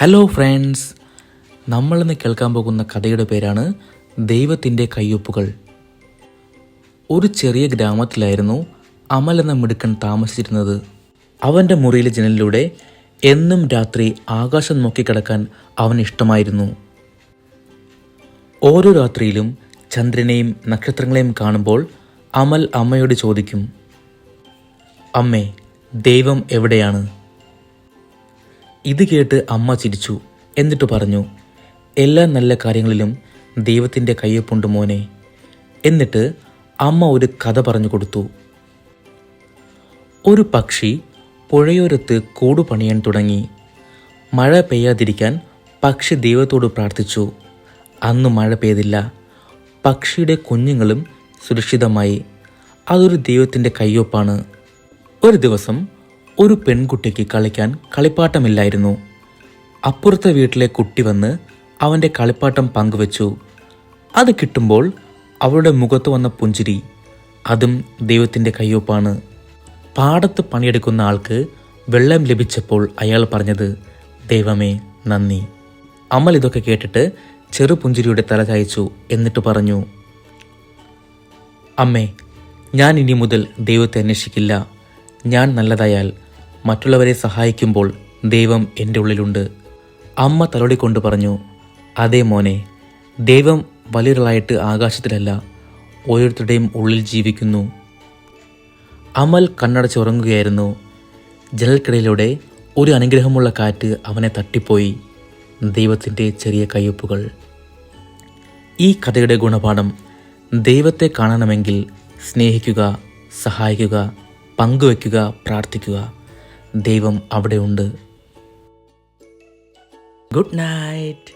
Hello friends, നമ്മളിന്ന് കേൾക്കാൻ പോകുന്ന കഥയുടെ പേരാണ് ദൈവത്തിൻ്റെ കയ്യൊപ്പുകൾ. ഒരു ചെറിയ ഗ്രാമത്തിലായിരുന്നു അമൽ എന്ന മിടുക്കൻ താമസിച്ചിരുന്നത്. അവൻ്റെ മുറിയിലെ ജനലിലൂടെ എന്നും രാത്രി ആകാശം നോക്കിക്കിടക്കാൻ അവന് ഇഷ്ടമായിരുന്നു. ഓരോ രാത്രിയിലും ചന്ദ്രനെയും നക്ഷത്രങ്ങളെയും കാണുമ്പോൾ അമൽ അമ്മയോട് ചോദിക്കും, അമ്മേ, ദൈവം എവിടെയാണ്? ഇത് കേട്ട് അമ്മ ചിരിച്ചു. എന്നിട്ട് പറഞ്ഞു, എല്ലാ നല്ല കാര്യങ്ങളിലും ദൈവത്തിൻ്റെ കയ്യൊപ്പുണ്ട് മോനെ. എന്നിട്ട് അമ്മ ഒരു കഥ പറഞ്ഞു കൊടുത്തു. ഒരു പക്ഷി പുഴയോരത്ത് കൂടു പണിയാൻ തുടങ്ങി. മഴ പെയ്യാതിരിക്കാൻ പക്ഷി ദൈവത്തോട് പ്രാർത്ഥിച്ചു. അന്ന് മഴ പെയ്തില്ല. പക്ഷിയുടെ കുഞ്ഞുങ്ങളും സുരക്ഷിതമായി. അതൊരു ദൈവത്തിൻ്റെ കയ്യൊപ്പാണ്. ഒരു ദിവസം ഒരു പെൺകുട്ടിക്ക് കളിക്കാൻ കളിപ്പാട്ടമില്ലായിരുന്നു. അപ്പുറത്തെ വീട്ടിലെ കുട്ടി വന്ന് അവൻ്റെ കളിപ്പാട്ടം പങ്കുവച്ചു. അത് കിട്ടുമ്പോൾ അവളുടെ മുഖത്ത് വന്ന പുഞ്ചിരി, അതും ദൈവത്തിൻ്റെ കയ്യൊപ്പാണ്. പാടത്ത് പണിയെടുക്കുന്ന ആൾക്ക് വെള്ളം ലഭിച്ചപ്പോൾ അയാൾ പറഞ്ഞത്, ദൈവമേ നന്ദി. അമൽ ഇതൊക്കെ കേട്ടിട്ട് ചെറുപുഞ്ചിരിയുടെ തല ചായച്ചു. എന്നിട്ട് പറഞ്ഞു, അമ്മേ, ഞാൻ ഇനി മുതൽ ദൈവത്തെ അന്വേഷിക്കില്ല. ഞാൻ നല്ലതായാൽ മറ്റുള്ളവരെ സഹായിക്കുമ്പോൾ ദൈവം എൻ്റെ ഉള്ളിലുണ്ട്. അമ്മ തലോടിക്കൊണ്ട് പറഞ്ഞു, അതേ മോനെ, ദൈവം വലിയൊരാളായിട്ട് ആകാശത്തിലല്ല, ഓരോരുത്തരുടെയും ഉള്ളിൽ ജീവിക്കുന്നു. അമൽ കണ്ണടച്ചുറങ്ങുകയായിരുന്നു. ജനൽക്കിടയിലൂടെ ഒരു അനുഗ്രഹമുള്ള കാറ്റ് അവനെ തട്ടിപ്പോയി. ദൈവത്തിൻ്റെ ചെറിയ കയ്യൊപ്പുകൾ. ഈ കഥയുടെ ഗുണപാഠം, ദൈവത്തെ കാണണമെങ്കിൽ സ്നേഹിക്കുക, സഹായിക്കുക, പങ്കുവയ്ക്കുക, പ്രാർത്ഥിക്കുക. ദൈവം അവിടെയുണ്ട്. Good night.